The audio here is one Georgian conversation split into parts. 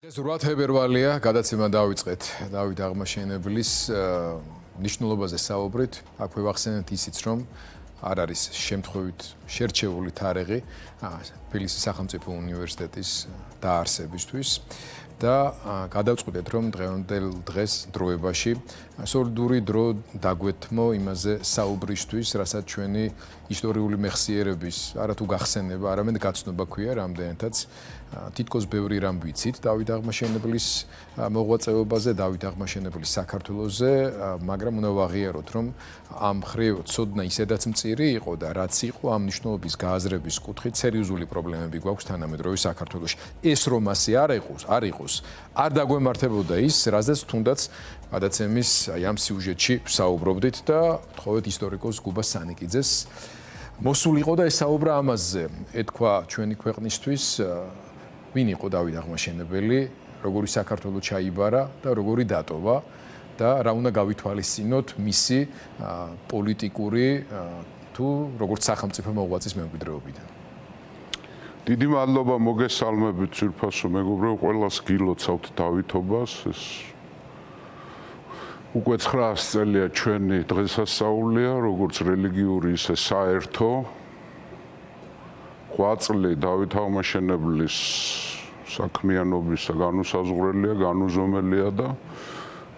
ეს 8 თებერვალია, გადაცემა დავიწყეთ დავით აღმაშენებლის ნიშნულობაზე საუბრით. აქვე ვახსენეთ ისიც, რომ არ არის შემთხვევით შერჩეული თარიღი თბილისის სახელმწიფო უნივერსიტეტის დაარსებისთვის და გადავწყვიტეთ, რომ დღევანდელ დღეს დროებაში სოლიდური დრო დაგვეთმო იმაზე საუბრისთვის, რასაც ჩვენი ისტორიული მეხსიერების არათუ გახსენება, არამედ გაცნობა ქვია რამდენადაც თითქოს ბევრი რამ ვიცით დავით აღმაშენებლის მოღვაწეობაზე, დავით აღმაშენებლის საქართველოზე, მაგრამ უნდა ვაღიაროთ, რომ ამ მხრივ ცოდნა ისედაც მწირი იყო და რაც იყო ამ მნიშვნელობის გააზრების კუთხით სერიოზული პრობლემები გვაქვს თანამედროვე საქართველოში. ეს რომ ასე არ იყოს, არ დაგვემართებოდა ის, რაზეც თუნდაც გადაცემის ამ სიუჟეტში ვსაუბრობდით და ვთხოვეთ ისტორიკოს გუბა სანიკიძეს მოსულიყო და ესაუბრა ამაზე. ეთქვა ჩვენი ქვეყნისთვის ვინ იყო დავით აღმაშენებელი, როგორი საქართველო ჩაიბარა და როგორი დატოვა და რა უნდა გავითვალისწინოთ მისი პოლიტიკური თუ როგორც სახელმწიფო მოღვაწის მემკვიდრეობიდან. დიდი მადლობა მოგესალმებით ძვირფასო მეგობრებო, ყველას გილოცავთ დავითობას. ეს უკვე 900 წელია ჩვენი დღესასწაულია, როგორც რელიგიური, ისე საერთო. 8 წელი დავით აღმაშენებლის საქმიანობისა განუსაზღვრელია, განუზომელია და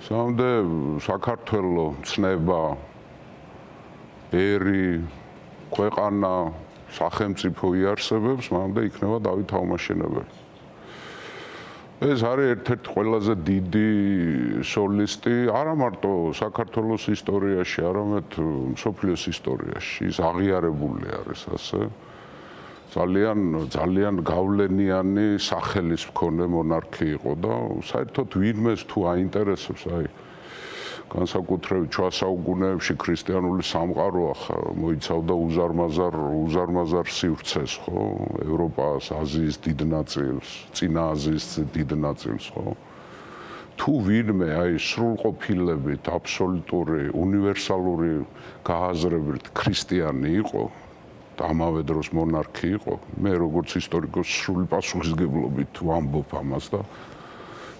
სამდე საქართველო ცნება ერი ქვეყანა სახელმწიფო იარსებებს, მანამდე იქნება დავით აღმაშენებელი. ეს არის ერთ-ერთი ყველაზე დიდი სოლისტი, არა მარტო საქართველოს ისტორიაში, არამედ მსოფლიოს ისტორიაში. ის აღიარებული არის ასე. ძალიან გავლენიანი სახელის მქონე მონარქი იყო და საერთოდ ვინმეს თუ აინტერესებს, განსაკუთრებით ჩვენ საუკუნეებში ქრისტიანული სამყარო მოიცავდა უზარმაზარ სივრცეს, ხო? ევროპას, აზიის დიდ ნაწილს, წინა აზიის დიდ ნაწილს, ხო? თუ ვინმე სრულყოფილებით, აბსოლუტური, უნივერსალური გააზრებით ქრისტიანი იყო და ამავე დროს მონარქი იყო, მე როგორც ისტორიკოსი სრული პასუხისმგებლობით ვამბობ ამას და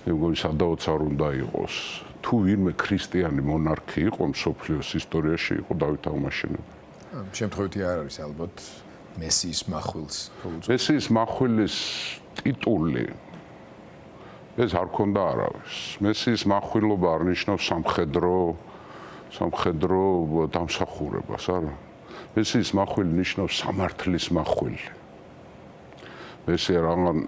მეგონი სადაოც არ უნდა იყოს. თუ ვინმე ქრისტიანი მონარქი იყო მსოფლიოს ისტორიაში, იყო დავით აღმაშენებელი. შემთხვევითი არ არის ალბათ მესიის מחვილს. მესიის מחვილის ტიტული ეს არ ქონდა არავის. მესიის מחვილობა არ ნიშნავს სამხედრო დამსახურებას, არა. მესიის מחვილი ნიშნავს სამართლის מחვილი. მესია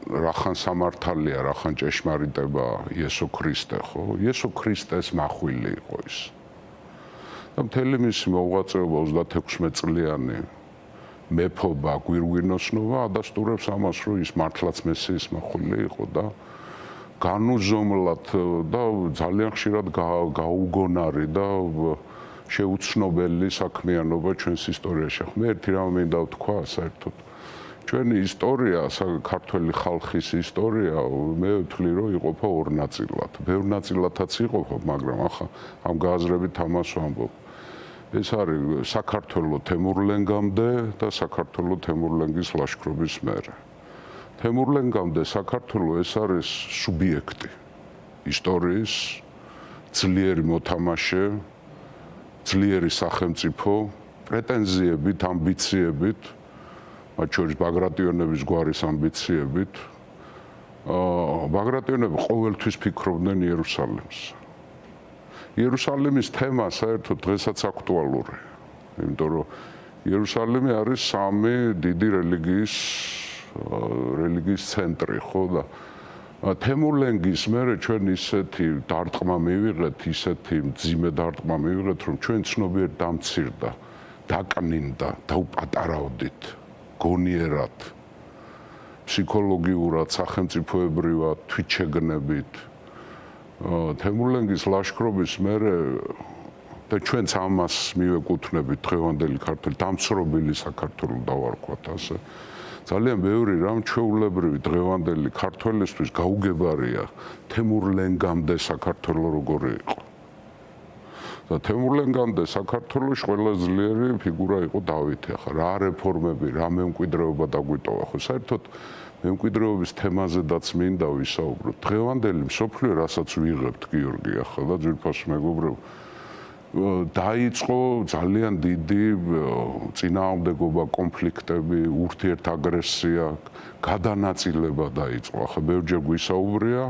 რახან სამართალია, რახან ჭეშმარიტება იესო ქრისტე, ხო? იესო ქრისტეს מחვილი იყო ის. და მთელი მისი მოღვაწეობა 36 წლიანი მეფობა, გვირგვინოსნობა ადასტურებს ამას, რომ ის მართლაც მესიის מחვილი იყო და განუზომლად და ძალიან ხშირად გაუგონარი და შეუცნობელი საქმიანობა ჩვენს ისტორიაში. მე ერთი რამ მინდა ვთქვა საერთოდ ჩვენი ისტორია, ქართველი ხალხის ისტორია, მე ვთვლი, რომ იყოფა ორ ნაწილად. ბევრ ნაწილადაც იყოფა, მაგრამ ახლა ამ გააზრებით ამას ვამბობ. ეს არის საქართველო თემურლენგამდე და საქართველო თემურლენგის ლაშქრობის მერე. თემურლენგამდე საქართველო ეს არის სუბიექტი ისტორიის, ძლიერი მოთამაშე, ძლიერი სახელმწიფო, პრეტენზიებით, ამბიციებით, მათ შორის ბაგრატიონების გვარის ამბიციებით. ბაგრატიონები ყოველთვის ფიქრობდნენ იერუსალიმს. იერუსალიმის თემა საერთოდ დღესაც აქტუალურია, იმიტომ რომ იერუსალიმი არის სამი დიდი რელიგიის ცენტრი, ხო და თემურლენგის მერე ჩვენ ისეთი დარტყმა მივიღეთ, ისეთი მძიმე დარტყმა მივიღეთ, რომ ჩვენ ცნობიერ დამცირდა, დაკნინდა, დაუპატარავდით, გონიერად, ფსიქოლოგიურად, სახელმწიფოებრივად, თვითშეგნებით. თემურლენგის ლაშქრობის მერე და ჩვენც ამას მივეკუთვნებით დღევანდელი ქართული დამცრობილი საქართველო დავარქვათ ასე. ძალიან ბევრი რამ ჩვეულებრივი დღევანდელი ქართველისთვის გაუგებარია თემურლენგამდე საქართველო როგორი იყო. და თემურლენგამდე საქართველოში ყველაზე ძლიერი ფიგურა იყო დავითი. ახლა რა რეფორმები, რა მემკვიდრეობა დაგვიტოვა, ხო საერთოდ მემკვიდრეობის თემაზედაც მინდა ვისაუბროთ. დღევანდელი მსოფლიო, რასაც ვიღებთ გიორგი ახლა და ძვირფასო მეგობრებო, დაიწყო ძალიან დიდი წინააღმდეგობა, კონფლიქტები, ურთიერთაგრესია, გადანაწილება დაიწყო. ახლა ბევრჯერ გვისაუბრია,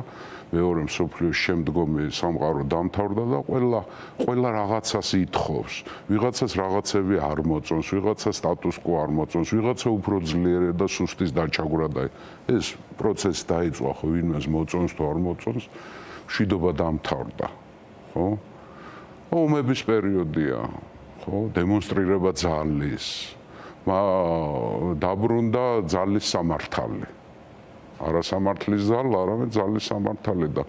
მეორე მსოფლიოს შემდგომი სამყარო დამთავრდა და ყველა რაღაცას ითხოვს. ვიღაცას რაღაცები არ მოწონს, ვიღაცა სტატუს კო არ მოწონს, ვიღაცა უფრო ძლიერი და სუსტის დაჩაგვრა და ეს პროცესი დაიწყო, ხო, ვინმეს მოწონს თუ არ მოწონს, მშვიდობა დამთავრდა, ხო? ომების პერიოდია, ხო, დემონსტრირება ძალის, დაბრუნდა ძალის სამართალი. არა სამართლის ძალა, არამედ ძალის სამართალი და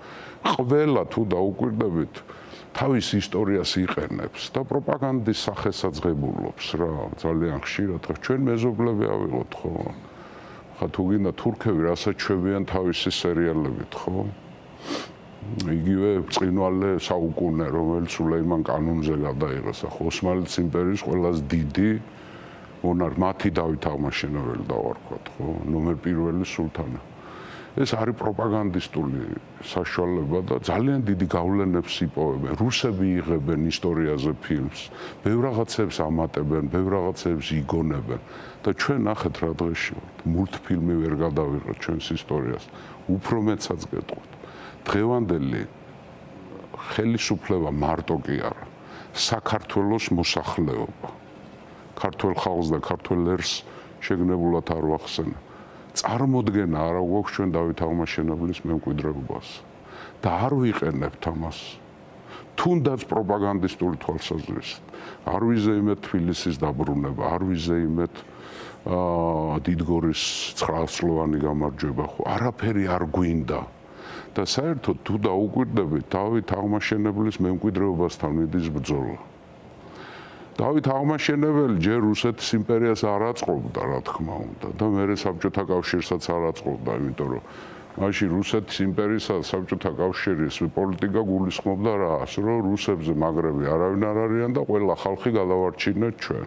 ყველა თუ დაუკვირდებით თავის ისტორიას იყენებს და პროპაგანდის სახესაც ღებულობს რა, ძალიან ხშირად. ჩვენ მეზობლები ავიღოთ, ხო? ხა თუ გინდა თურქები რასაც ჩვევიან თავისი სერიალებით, ხო? იგივე ბრწყინვალე საუკუნე, რომელიც სულეიმან კანონზე გადაიღეს, ახლა ოსმალეთის იმპერიის ყველაზე დიდი მონარქი, მათი დავით აღმაშენებელი დავარქვათ, ხო? ნომერ პირველი სულთანი. ეს არის პროპაგანდისტული საშუალება და ძალიან დიდი გავლენებს იპოვებენ. რუსები იღებენ ისტორიაზე ფილმს, ბევრ რაღაცებს ამატებენ, ბევრ რაღაცებს იგონებენ და ჩვენ ნახეთ რა დღეში ვართ. მულტფილმი ვერ გადავიღეთ ჩვენს ისტორიას, უფრო მეცაც გეტყვით. დღევანდელი ხელისუფლება მარტო კი არა, საქართველოს მოსახლეობა, ქართველ ხალხს და ქართველ ერს შეგნებულად არ ვახსენებ. წარმოდგენა არა გვაქვს ჩვენ დავით აღმაშენებლის მემკვიდრეობას და არ ვიყენებთ ამას. თუნდაც პროპაგანდისტული თვალსაზრისით. არ ვიზეიმეთ თბილისის დაბრუნება, არ ვიზეიმეთ დიდგორის 9-სლოვანი გამარჯვება, ხო, არაფერი არ გვინდა. და საერთოდ თუ დაუკვირდებით დავით აღმაშენებლის მემკვიდრეობასთან მიდის ბრძოლა. დავით აღმაშენებელი ჯერ რუსეთის იმპერიას არ აწყობდა, რა თქმა უნდა, და მერე საბჭოთა კავშირსაც არ აწყობდა, იმიტომ რომ მაშინ რუსეთის იმპერიისა და საბჭოთა კავშირის პოლიტიკა გულისხმობდა რას, რომ რუსებზე მაგრები არავინ არ არიან და ყველა ხალხი გადავარჩინეთ ჩვენ.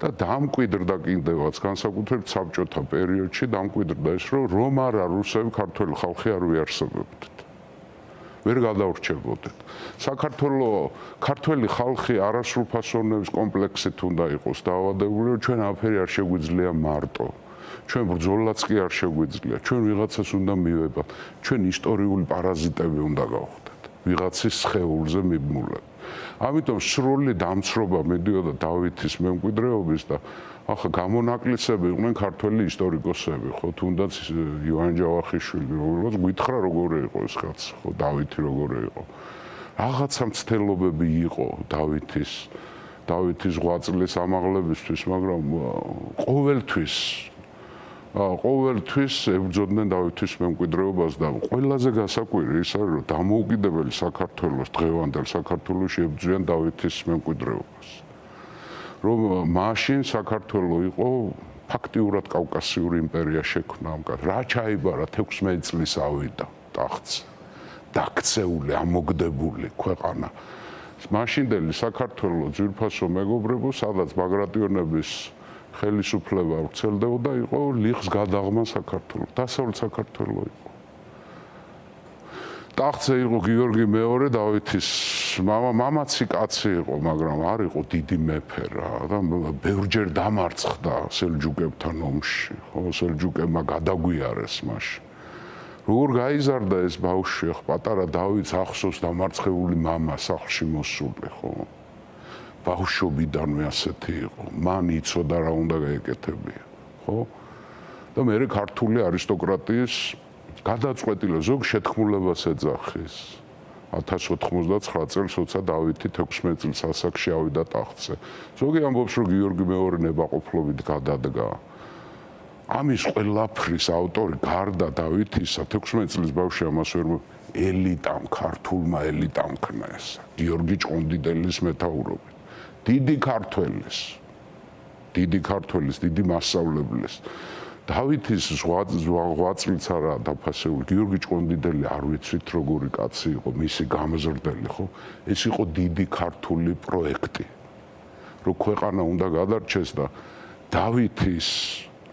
და დამკვიდრდა კიდევაც განსაკუთრებით საბჭოთა პერიოდში დამკვიდრდა ეს, რომ არა რუსები ქართველი ხალხი არ ვიარსებებდით. ვერ გადავრჩებოდეთ. საქართველოს ქართველი ხალხი არასრულფასოვნების კომპლექსით უნდა იყოს დაავადებული, რომ ჩვენ აფერი არ შეგვიძლია მარტო. ჩვენ ბრძოლაც კი არ შეგვიძლია. ჩვენ ვიღაცას უნდა მივებათ. ჩვენ ისტორიული პარაზიტები უნდა გავხდეთ. ვიღაცის სხეულზე მიბმულები. ამიტომ სრული დამცრობა მიდიოდა დავითის მემკვიდრეობის და ახლა გამონაკლისები იყვნენ ქართველი ისტორიკოსები, ხო, თუნდაც ივან ჯავახიშვილი, რომელიც გითხრა როგორი იყო ეს კაც, ხო, დავითი როგორი იყო. რაღაცა მცდელობები იყო დავითის ღვაწლის ამაღლებისთვის, მაგრამ ყოველთვის ებრძოდნენ დავითის მემკვიდრეობას და ყველაზე გასაკვირი ის არის, რომ დამოუკიდებელი საქართველოს დღევანდელ საქართველოში ებრძვიან დავითის მემკვიდრეობას. რომ მაშინ საქართველო იყო ფაქტიურად კავკასიური იმპერია შექმნა ამკაც. რა ჩაიბარა 16 წლის ავიდა ტახტზე. დაქცეული, ამოგდებული ქვეყანა. მაშინდელი საქართველო ძვირფასო მეგობრებო, სადაც ბაგრატიონების ხელისუფლება ვრცელდებოდა, იყო ლიხს გადაღმა საქართველო. დასავლეთ საქართველო იყო. ტახტზე იყო გიორგი მეორე, დავითის მამაცი კაცი იყო, მაგრამ არ იყო დიდი მეფე რა და ბევრჯერ დამარცხდა სელჯუკებთან ომში, ხო, სელჯუკებმა გადაგვიარეს მაშინ. როგორ გაიზარდა ეს ბავშვი, ხო, პატარა დავითს ახსოვს დამარცხებული მამა სახლში მოსული, ხო. ბავშვობიდანვე ასეთი იყო. მან იცოდა რა უნდა გაეკეთებია, ხო? და მე ქართული არისტოკრატიის გადაწყვეტილება ზოგ შეთქმულებას ეძახის. 1099 წელს როცა დავითი 16 წელს ასაკში ავიდა ტახტზე. ზოგი ამბობს, რომ გიორგი მეორე ნებაყოფლობით გადადგა. ამის ყველაფრის ავტორი გარდა დავითისა 16 წლის ბავშვი ამას ვერ ელიტამ, ქართულმა ელიტამ ქნა ეს. გიორგი ჭყონდიდელის მეთაურობით. დიდი ქართველის, დიდი მასწავლებლის. დავითის ღვაწლიც არა დაფასებული. გიორგი ჭყონდიდელი არ ვიცით როგორი კაცი იყო, მისი გამზრდელი, ხო? ეს იყო დიდი ქართული პროექტი. რომ ქვეყანა უნდა გადარჩეს და დავითის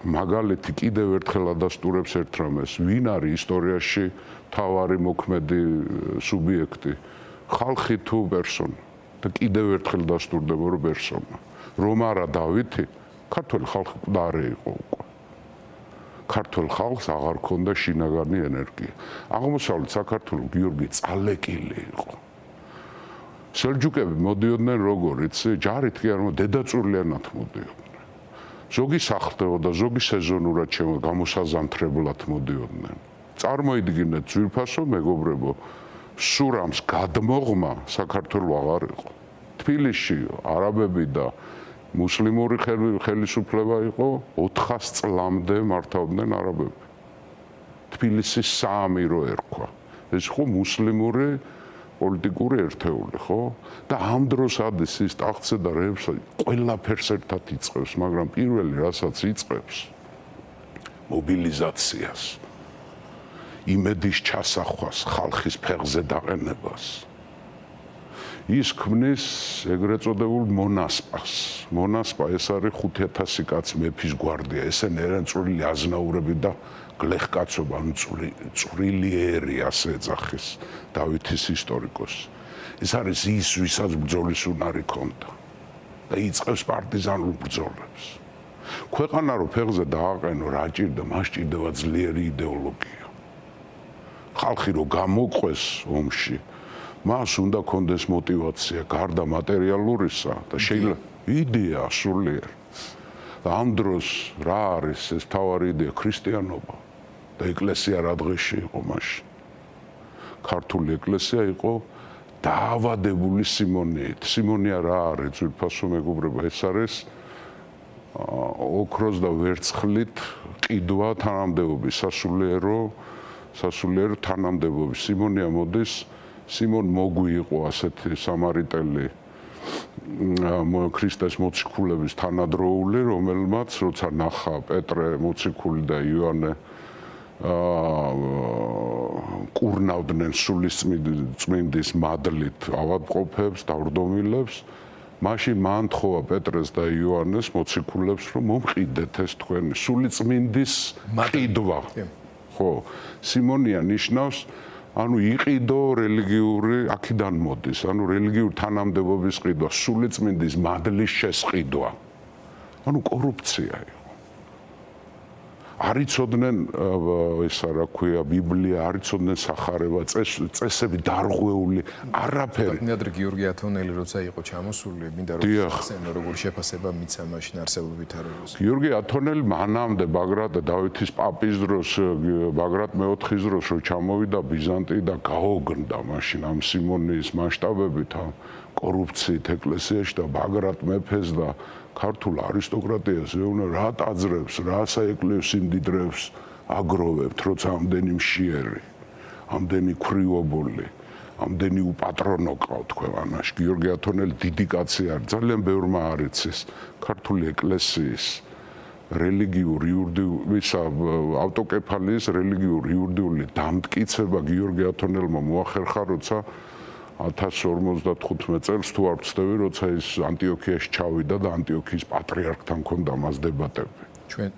მაგალითი კიდევ ერთხელ ადასტურებს ერთ რამეს, ვინ არის ისტორიაში თავარი მოქმედი სუბიექტი, ხალხი თუ პერსონა და კიდევ ერთხელ დასტურდება რომ პერსონა. რომ არა დავითი, ქართული ხალხი მკვდარი იყო უკვე. ქართულ ხალხს აღარ ქონდა შინაგანი ენერგია. აღმოსავლეთ საქართველოს გიორგი წალეკილი იყო. სელჯუკები მოდიოდნენ როგორ, იცი, ჯარით კი არ დედაწურლიანად მოდიოდნენ. ზოგი სახლდებოდა, ზოგი სეზონურად გამოსაზამთრებლად მოდიოდნენ. წარმოიდგინეთ ძვირფასო მეგობრებო, სურამს გადმოღმა საქართველოს აღარ იყო. თბილისში არაბები და მუსლიმური ხელისუფლება იყო 400 წლამდე მართავდნენ არაბები. თბილისის საამირო ერქვა. ეს იყო მუსლიმური პოლიტიკური ერთეული, ხო? და ამ დროს ადის ის ტახტზე და რეებს ყველაფერს ერთად იწყებს, მაგრამ პირველი რასაც იწყებს მობილიზაციას, იმედის ჩასახვას, ხალხის ფეხზე დაყენებას. ის ქმნის ეგრეთ წოდებულ მონასპას. მონასპა ეს არის 5000 კაცი მეფის გვარდია, ესენ ერანწვრილი აზნაურები და გლეხკაცობა, ანუ წვრილიერი ასე ეძახის დავითის ისტორიკოსი. ეს არის ის, ვისაც ბრძოლის უნარი ჰქონდა და იწყებს პარტიზანულ ბრძოლებს. ქვეყანა რო ფეხზე დააყენო, რა ჭირდა, მას ჭირდება ძლიერი იდეოლოგია. ხალხი რო გამოყვეს ომში, მას უნდა კონდეს мотивация გარდა მატერიალურისა და შეიძლება იდეა სულიერ. და ამ დროს რა არის ეს თავარი იდეა ქრისტიანობა და ეკლესია რა დღეში იყო მაშინ. ქართული ეკლესია იყო დაავადებული სიმონიით. სიმონია რა არის ძვირფასო მეგობრებო, ეს არის ოქროს და ვერცხლით ყიდვა თანამდებობის სასულიერო თანამდებობის. სიმონია მოდის სიმონ მოგვი იყო ასეთი სამარიტელი ქრისტეს მოციქულების თანადროული, რომელმაც როცა ნახა პეტრე მოციქული და იოანე კურნავდნენ სულისწმინდის მადლით ავადმყოფებს და ვრდომილებს, მაშინ მან თხოვა პეტრეს და იოანეს მოციქულებს, რომ მომყიდეთ ეს თქვენი სულიწმინდის ყიდვა. ხო, სიმონია ნიშნავს ანუ იყიდო რელიგიური, აქედან მოდის, ანუ რელიგიური თანამდებობის ყიდვა, სულიწმინდის მადლის შესყიდვა. ანუ კორუფცია იყო. არ იცოდნენ ესა რა ქვია ბიბლია, არ იცოდნენ სახარება, წესები დარღვეული, არაფერი. ნადრ გიორგი ათონელი როცა იყო ჩამოსული, მინდა რომ ახსენო როგორ შეფასება მიცა მაშინ არსებობით არის. გიორგი ათონელი მანამდე ბაგრატ დავითის პაპის დროს, ბაგრატ მეოთხის დროს რო ჩამოვიდა ბიზანტი და გაოგნდა მაშინ ამ სიმონიის მასშტაბებით ამ კორუფციით ეკლესიაში და ბაგრატ მეფეს და ქართულ არისტოკრატიას ეუბნა რა ტაძრებს, რა საეკლესიო სიმდიდრეებს აგროვებთ, როცა ამდენი მშიერი, ამდენი ქრიობოლი, ამდენი უპატრონო ყავთ ქვეყანაში. გიორგი ათონელი დიდი კაცი არის, ძალიან ბევრმა არ იცის ქართული ეკლესიის რელიგიურ იურიდიულისა ავტოკეფალიის რელიგიურ იურიდიული დამტკიცება გიორგი ათონელმა მოახერხა, როცა 1055 წელს თუ არ ვცდები, როცა ის ანტიოქიაში ჩავიდა და ანტიოქიის პატრიარქთან ჰქონდა მას დებატები.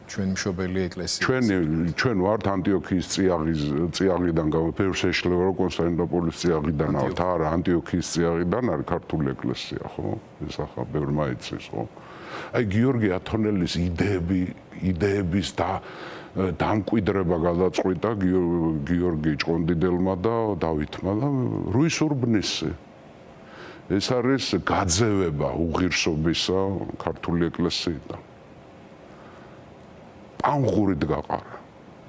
ჩვენ მშობელი ეკლესია. ჩვენ ვართ ანტიოქიის წიაღიდან ბევრს ეშლება რომ კონსტანტინოპოლის წიაღიდან ვართ, არა ანტიოქიის წიაღიდან არის ქართული ეკლესია, ხო? ეს ახლა ბევრმა იცის, ხო? აი გიორგი ათონელის იდეების დამკვიდრება გადაწყვიტა გიორგი ჭყონდიდელმა და დავითმა და რუისურბნისი. ეს არის გაძევება უღირსობისა ქართული ეკლესიიდან. პანღურით გაყარა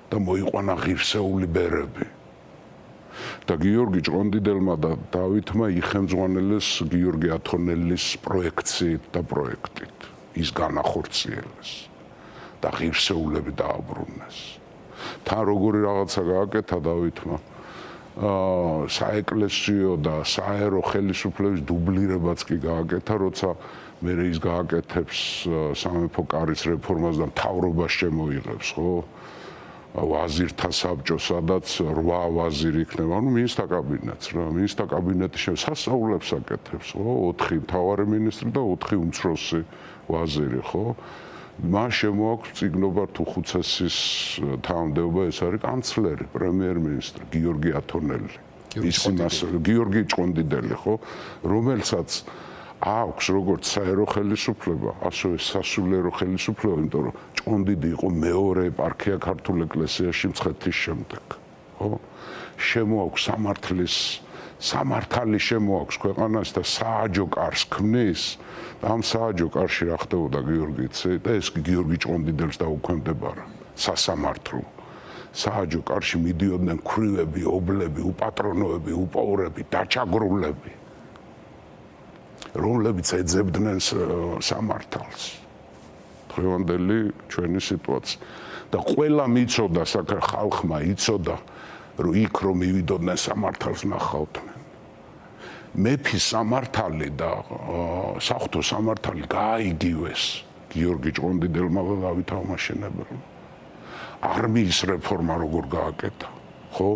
და მოიყვანა ღირსეული ბერები. და გიორგი ჭყონდიდელმა და დავითმა იხემძღვანელეს გიორგი ათონელის პროექციით და პროექტით. ის განახორციელეს და ღირსეულები დააბრუნეს. თან როგორი რაღაცა გააკეთა დავითმა, საეკლესიო და საერო ხელისუფლების დუბლირებაც კი გააკეთა, როცა მე ის გააკეთებს სამეფო კარის რეფორმას და მთავრობას შემოიღებს, ხო? ვაზირთა საბჭო, სადაც 8 ვაზირი იქნება, ანუ მინისტრთა კაბინეტს რა, მინისტრთა კაბინეტი სასწაულებს აკეთებს, ხო? 4 მთავარი მინისტრი და 4 უმცროსი ვაზირი, ხო? მას შემოაქვს წიგნობა თუხუცესის თანამდებობა, ეს არის კანცლერი, პრემიერ-მინისტრი გიორგი ათონელი. გიორგი ჭყონდიდელი, ხო, რომელსაც აქვს როგორც საერო ხელისუფლება, ასევე სასულიერო ხელისუფლება, იმიტომ რომ ჭყონდიდი იყო მეორე ეპარქია ქართულ ეკლესიაში მცხეთის შემდეგ, ხო? შემოაქვს სამართალი შემოაქვს ქვეყანას და სააჯო კარს ქმნის და ამ სააჯო კარში რა ხდებოდა გიორგი იცი და ეს გიორგი ჭყონდიდელს დაუქვემდებარა სასამართლო სააჯო კარში მიდიოდნენ ქვრივები, ობლები, უპატრონოები, უპოვრები, დაჩაგრულები რომლებიც ეძებდნენ სამართალს დღევანდელი ჩვენი სიტუაცია და ყველა მიცოდა ხალხმა იცოდა რომ იქ რომ მივიდოდნენ სამართალს ნახავდნენ მეფის სამართალი და საღვთო სამართალი გააიგივეს გიორგი ჭყონდიდელმა და დავით აღმაშენებელმა არმიის რეფორმა როგორ გააკეთა ხო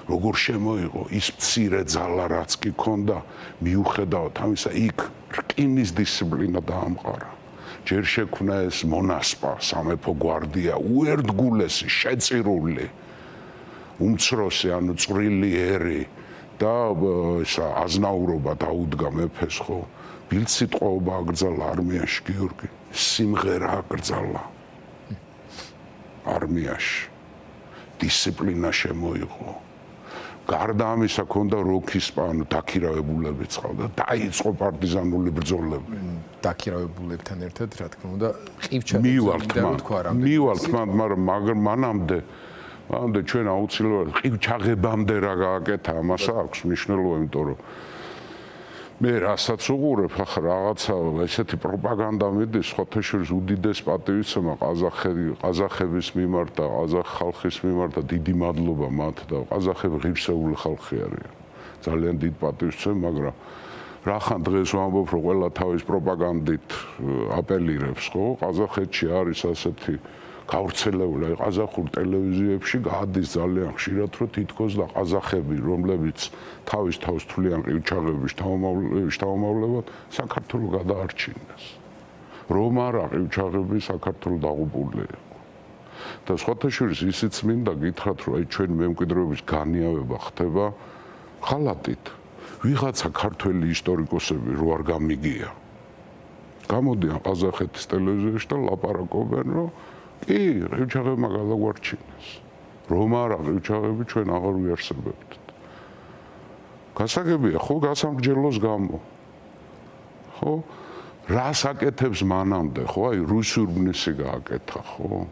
როგორ შემოიღო ის მცირე ძალა რაც კი ქონდა მიუხედავად ამისა იქ რკინის დისციპლინა დაამყარა ჯერ შექმნა ეს მონასპა სამეფო გვარდია უერთგულესი შეწირული უმცროსი ანუ წვრილი ერი და ესა აზნაურობა დაუდგა მეფეს ხო ბილწიტყვაობა აკრძალა არმიაში გიორგი სიმღერა აკრძალა არმიაში დისციპლინა შემოიღო გარდა ამისა ქონდა როქის ანუ დაქირავებულებიც ყავდა დაიწყო პარტიზანული ბრძოლები დაქირავებულებთან ერთად რა თქმა უნდა ყივჩაღებამდე მივალთ მაგრამ მანამდე ჩვენ აუცილებლად ყივჩაღებამდე რა გააკეთა ამას აქვს მნიშვნელობა იმიტომ რომ მე რასაც უყურებ ახლა რაღაცა ესეთი პროპაგანდა მიდის ხოთეშვილის უდიდეს პატივისცემა ყაზახების მიმართ და ყაზახ ხალხის მიმართ და დიდი მადლობა მათ და ყაზახები ღირსეული ხალხი არიან ძალიან დიდ პატივისცემა მაგრამ რახან დღეს ვამბობ რომ ყველა თავის პროპაგანდით აპელირებს ხო ყაზახეთში არის ასეთი გავრცელებული ყაზახურ ტელევიზიებში გადის ძალიან ხშირად რომ თითქოს და ყაზახები რომლებიც თავის თავს თვლიან ყივჩაღების შთამომავლებად საქართველოს გადაარჩინეს რომ არა ყივჩაღები საქართველოს დაღუპული იყო და სხვათაშორის ისიც მინდა გითხრათ რომ აი ჩვენი მემკვიდრეობის განიავება ხდება ხალატით ვიღაცა ქართველი ისტორიკოსები რო არ გამიგია გამოდიან ყაზახეთის ტელევიზიაში და ლაპარაკობენ რომ კი, ყივჩაღებმა გადაგვარჩინეს. რომ არა, ყივჩაღები ჩვენ აღარ ვიარსებებთ. გასაგებია, ხო, გასამგჯელოს გამო. ხო? რას აკეთებს მანამდე, ხო? აი, რუსურბნისი გააკეთა, ხო?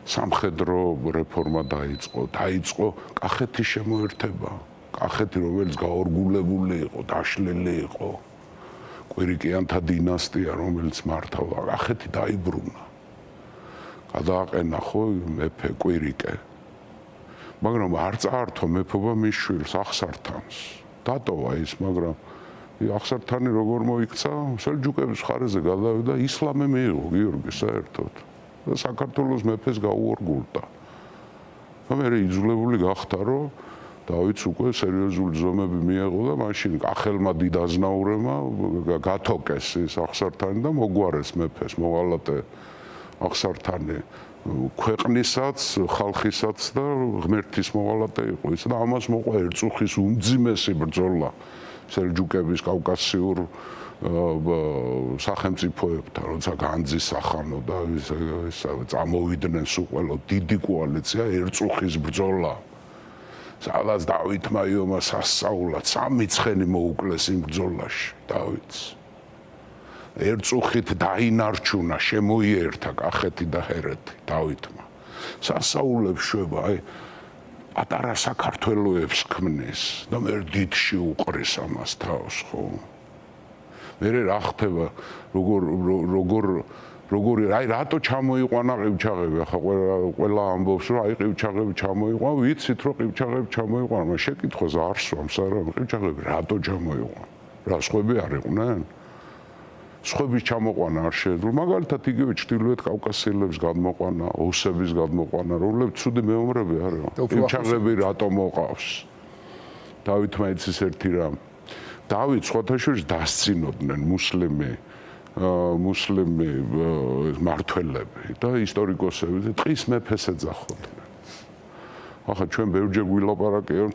სამხედრო რეფორმა დაიწყო კახეთის შემოერთება. კახეთი, რომელიც გაორგულებული იყო, დაშლილი იყო. კვირიკიანთა დინასტია, რომელიც მართავდა, კახეთი დაიბრუნა. გადააყენა ხო მეფე კვირიკე მაგრამ არ წაართვა მეფობა მის შვილს აღსართანს დატოვა ის მაგრამ აღსართანი როგორ მოიქცა სელჯუკების მხარეზე გადავიდა ისლამი მიიღო გიორგი საერთოდ და საქართველოს მეფეს გაუორგულდა და მე იძულებული გახდა რომ დავითს უკვე სერიოზული ზომები მიიღო და მაშინ კახელმა დიდ აზნაურებმა გათოკეს ის აღსართანი და მოგვარეს მეფეს მოღალატე აღსართანი ქვეყნისაც, ხალხისაც და ღმერთის მოღალატე იყო ის და ამას მოყვა ერწუხის უმძიმესი ბრძოლა სელჯუკების კავკასიურ სახელმწიფოებთან, როცა განძის სახანო და წამოვიდნენ სულ დიდი კოალიცია ერწუხის ბრძოლა. სადაც დავითმა იომა სასწაულად 3 ცხენი მოუკლეს იმ ბრძოლაში დავითს. ერწუხით დაინარჩუნა, შემოიერთა კახეთი და ჰერეთი დავითმა. სასაულებს შვება, აი პატარა საქართველოებს ქმნის და მე დიდში უყრის ამას თავს, ხო? მე რა ხდება, როგორ აი რატო ჩამოიყვანა ყივჩაღები? ახლა ყველა ამბობს, რომ აი ყივჩაღები ჩამოიყვანა, ვიცით რომ ყივჩაღები ჩამოიყვანა, მაგრამ შეკითხვას არ სვამს არა, ყივჩაღები რატო ჩამოიყვანა? რა სხვები არ იყვნენ? სხვების ჩამოყვანა არ შეეძლო, მაგალითად იგივე ჩრდილოეთ კავკასიელებს გადმოყვანა, ოსების გადმოყვანა, რომლებიც ცუდი მეომრები არიან. ყივჩაღები რატო მოყავს? დავითმა იცის ერთი რამ. დავით სხვათაშორის დასცინოდნენ მუსლიმი მუსლიმი მართველები და ისტორიკოსები ტყის მეფეს ეძახოდნენ. ახლა ჩვენ ბევრჯერ ვილაპარაკეთ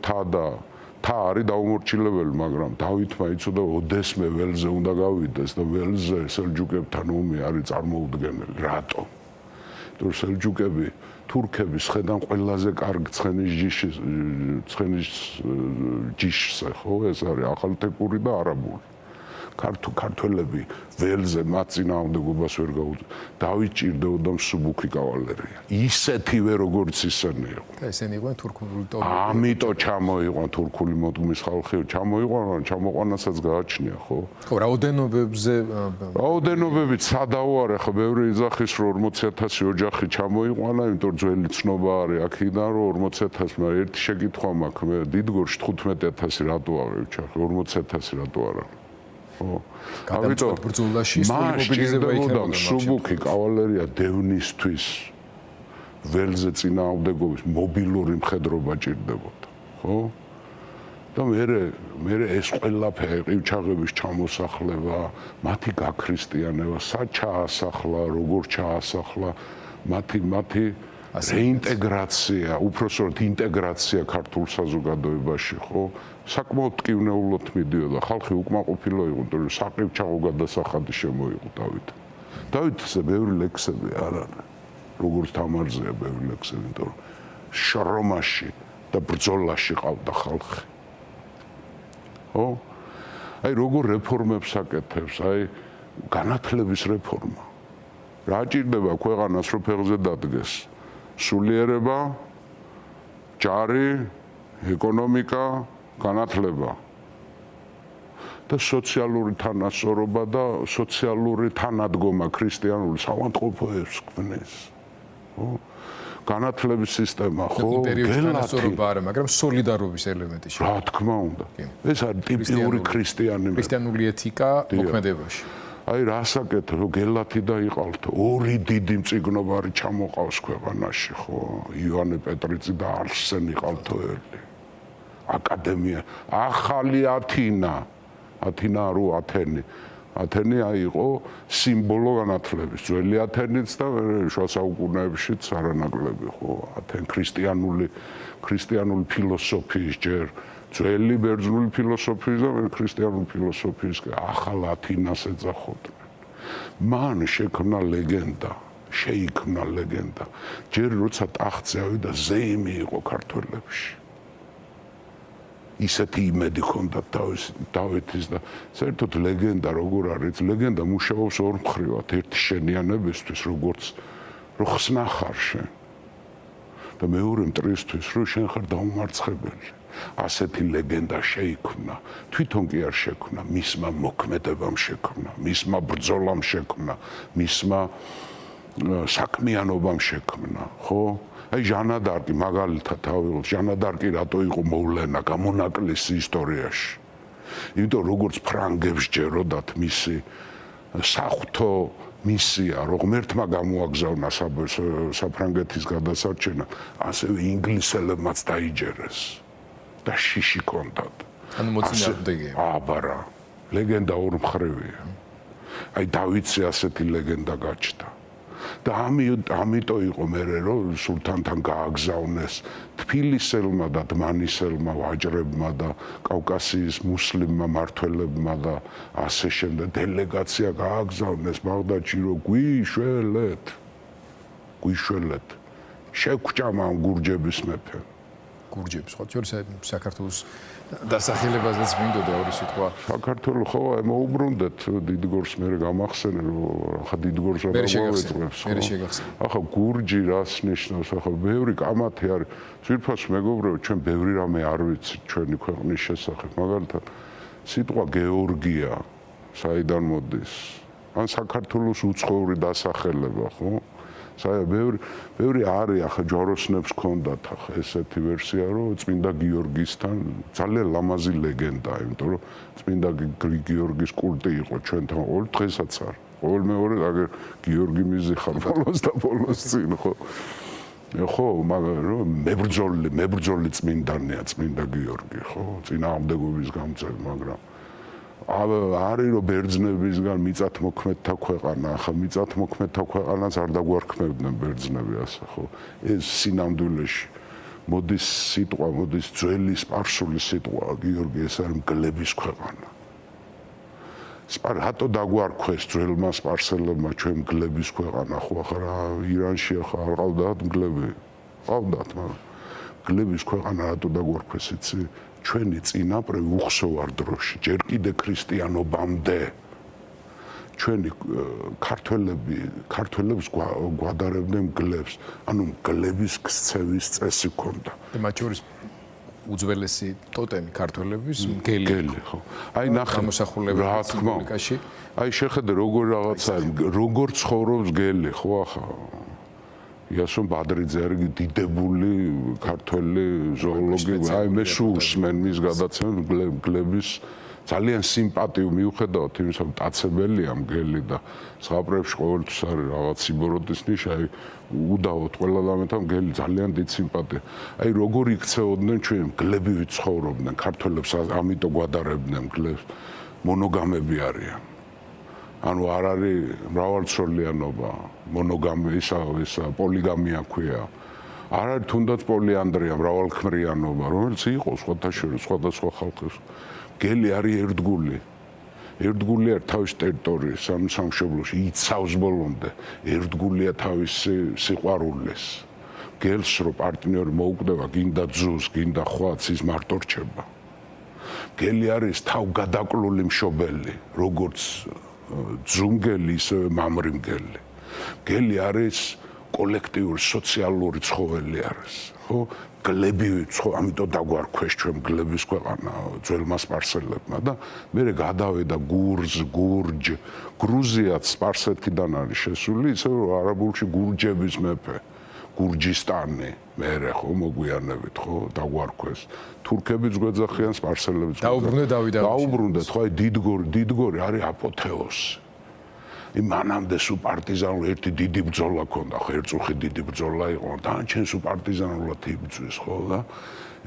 თა არის დაუმორჩილებელი, მაგრამ დავითმა იცოდა ოდესმე ველზე უნდა გავიდეს და ველზე სელჯუკებთან ომი არის წარმოუდგენელი. რატომ? თუ სელჯუკები თურქების ხედან ყველაზე კარგ ცხენის ჯიშს, ხო, ეს არის ახალთეკური და არაბული. ქართველები ველზე მათ წინააღმდეგობას ვერ გაუწევდნენ. დავით ჭირდებოდა მსუბუქი კავალერია. ისეთივე როგორც ისინი იყო. და ესენი იყვნენ თურქული ტომები. ამიტომ ჩამოიყვან თურქული მოდგმის ხალხი, ჩამოყვანასაც გააჩნია, ხო? ხო, რაოდენობებით სადაო არის, ხო, ბევრი იძახის რომ 40,000 ოჯახი ჩამოიყვანა, იმიტომ რომ ძველი ცნობა არის აქედან რომ 40,000, მაგრამ ერთი შეკითხვა მაქვს, მე დიდგორში 15,000 რატო არის, 40,000 რატო არა? ხო. ამიტომ ბრძოლაში მობილიზება იქნებოდა მსუბუქი კავალერია დევნისთვის ველზე წინააღმდეგობის მობილური მხედრობა ჭირდებოდა, ხო? და მე ეს ყველაფერი ყივჩაღების ჩამოსახლება, მათი გაქრისტიანება, საჩაასახლა, როგორ ჩაასახლა, მათი რეინტეგრაცია, უпроსოდ ინტეგრაცია ქართულ საზოგადოებაში, ხო? საკმაოდ ტკივნეულოდ მიდიოდა, ხალხი უკმაყოფილო იყო, იმიტომ რომ საყივჩაღო გადასახადი შემოიღო დავით. დავითზე ბევრი ლექსები არ არის. როგორც თამარზეა ბევრი ლექსები, იმიტომ რომ შრომაში და ბრძოლაში ყავდა ხალხი. ხო? აი როგორ რეფორმებს აკეთებს, აი განათლების რეფორმა. რა ჭირდება ქვეყანას რომ ფეხზე დადგეს? სულიერება, ჯარი, ეკონომიკა, განათლება და სოციალური თანასწორობა და სოციალური თანადგომა ქრისტიანული საავადმყოფოებს ქმნის. ხო? განათლების სისტემა, ხო? იმპერიის თანასწორობა არა, მაგრამ სოლიდარობის ელემენტი შეგვიძლია. რა თქმა უნდა. ეს არის ტიპიური ქრისტიანული ეთიკა მოქმედებაში. აი რასაკეთე რომ გელათი დაიყალთო, ორი დიდი მწიგნობარი ჩამოყავს ქვეყანაში, ხო? ივანე პეტრიცი და არსენი ყალთოელი. აკადემია, ახალი ათინა რო ათენი. ათენი იყო სიმბოლო განათლების, ძველი ათენიც და შუა საუკუნეებშიც არანაკლები, ხო? ათენ ქრისტიანული ფილოსოფიის ჯერ ძველი ბერძნული ფილოსოფიის და ქრისტიანული ფილოსოფიის ახალ ათინას ეძახოდნენ. მან შეიქმნა ლეგენდა. ჯერ როცა ტახტზე ავიდა ზეიმი იყო ქართველებში. ისეთი იმედი ჰქონდათ დავითის და საერთოდ ლეგენდა როგორ არის? ლეგენდა მუშაობს ორ მხრივად, ერთი შენიანებისთვის, როგორც რო ხსნა ხარ შენ. და მეორე მტრისთვის, რომ შენ ხარ დაუმარცხებელი. ასეთი ლეგენდა შეიქმნა, თვითონ კი არ შექმნა, მისმა მოქმედებამ შექმნა, მისმა ბრძოლამ შექმნა, მისმა საქმიანობამ შექმნა, ხო? აი ჟანა დარკი მაგალითად ავიღოთ, ჟანა დარკი რატო იყო მოვლენა გამონაკლისი ისტორიაში? იმიტომ როგორც ფრანგებს ჯეროდათ მისი საღვთო მისია, რომ ღმერთმა გამოაგზავნა საფრანგეთის გადასარჩენა, ასევე ინგლისელებმაც დაიჯერეს და შიში ჰქონდათ. ანუ მოწინააღმდეგე. აბარა, ლეგენდა ორ მხრივია. აი დავითზე ასეთი ლეგენდა გაჩნდა. და ამიტომ იყო მერე რომ სულთანთან გააგზავნეს თბილისელმა და დმანისელმა ვაჭრებმა და კავკასიის მუსლიმმა მმართველებმა და ასე შემდეგ დელეგაცია გააგზავნეს ბაღდადში რომ გვიშველეთ შეგვჭამა ამ გურჯების მეფე გურჯებს ხო ჩვენს საქართველოს დასახელებაზეც მინდოდა ორი სიტყვა. საქართველოს ხო მოუბრუნდეთ დიდგორს მე გამახსენე რომ ახლა დიდგორს რა მოვეწყებს. ახლა გურჯი რას ნიშნავს? ახლა ბევრი კამათი არის. ძირფას მეგობრებო ჩვენ ბევრი რამე არ ვიცით ჩვენი ქვეყნის შესახებ. მაგალითად სიტყვა გეორგია საიდან მოდის? ან საქართველოს უცხოური დასახელება ხო? ბევრი არის ახლა ჯვაროსნებს ჰქონდათ ახლა ესეთი ვერსია რომ წმინდა გიორგისთან ძალიან ლამაზი ლეგენდაა იმიტომ რომ წმინდა გიორგის კულტი იყო ჩვენთან ყოველ დღესაც არის ყოველ მეორე აგერ გიორგი მიზიხარ ბოლოს წინ ხო მაგრამ მებრძოლი წმინდანია წმინდა გიორგი ხო წინააღმდეგობის გამწევი მაგრამ არის რომ ბერძნებისგან მიწათმოქმედთა ქვეყანა, ახლა მიწათმოქმედთა ქვეყანას არ დაგვარქმევდნენ ბერძნები ასე, ხო? ეს სინამდვილეში მოდის სიტყვა, მოდის ძველი სპარსული სიტყვა, გიორგი, ეს არის მგლების ქვეყანა. რატო დაგვარქვეს ძველმა სპარსელებმა ჩვენ მგლების ქვეყანა, ხო ახლა ირანში ახლა არ ყავდათ მგლები? ყავდათ, მაგრამ მგლების ქვეყანა რატო დაგვარქვეს იცი? ჩვენი წინაპრები უხსოვარ დროში, ჯერ კიდე ქრისტიანობამდე ჩვენი ქართველებს გვადარებდნენ მგლებს, ანუ მგლების ქცევის წესი ჰქონდა. მათ შორის უძველესი ტოტემი ქართველების მგელი, ხო. აი ნახე გამოსახულება რა თქმა უნდა. აი შეხედე როგორ რაღაცაა, როგორ ცხოვრობს მგელი, ხო ახლა იასონ ბადრიძე არის დიდებული ქართველი ზოოლოგი, აი მე სულ უსმენ მის გადაცემას მგლების ძალიან სიმპათიო მიუხედავად იმისა, რომ მტაცებელია მგელი და ზღაპრებში ყოველთვის არის რაღაც სიბოროტის ნიშა, აი უდავოდ ყველა დამეთა მგელი ძალიან დიდ სიმპათია. აი როგორ იქცეოდნენ ჩვენ მგლები ვიცხოვრობდნენ, ქართველებს ამიტომ გვადარებდნენ მგლებს, მონოგამები არიან. ანუ არ არის მრავალწოლიანობა, მონოგამია, ისა პოლიგამია ქვია. არ არის თუნდაც პოლიანდრია, მრავალქმრიანობა, რომელიც იყო სხვათა შორის, სხვადასხვა ხალხის. მგელი არის ერთგული. ერთგული არ თავის ტერიტორიის სამშობლოში იცავს ბოლომდე. ერთგულია თავის სიყვარულეს. მგელს რო პარტნიორი მოუკვდება, გინდა ძუს, გინდა ხვაც, ის მარტო რჩება. მგელი არის თავგადაკლული მშობელი, როგორც ძუმგელი ისე მამრი მგელი. მგელი არის კოლექტიური სოციალური ცხოველი არის, ხო? მგლები ვიცხოვ, ამიტომ დაგვარქვეს ჩვენ მგლების ქვეყანა ძველმა სპარსელებმა და მერე გადავედა გურჯ, გრუზიაც სპარსეთიდან არის შესული, ისე რომ არაბულში გურჯების მეფე, გურჯისტანი, მერე ხო მოგვიანებით ხო დაგვარქვეს. თურქებიც გვეძახიან, სპარსელებიც. დაუბრუნდეთ, ხო აი დიდგორი არის აპოთეოსი. მანამდე სულ პარტიზანული ერთი დიდი ბრძოლა ქონდა, ხო ერწუხი დიდი ბრძოლა იყო, დანარჩენ სულ პარტიზანულად იბრძვის, ხო და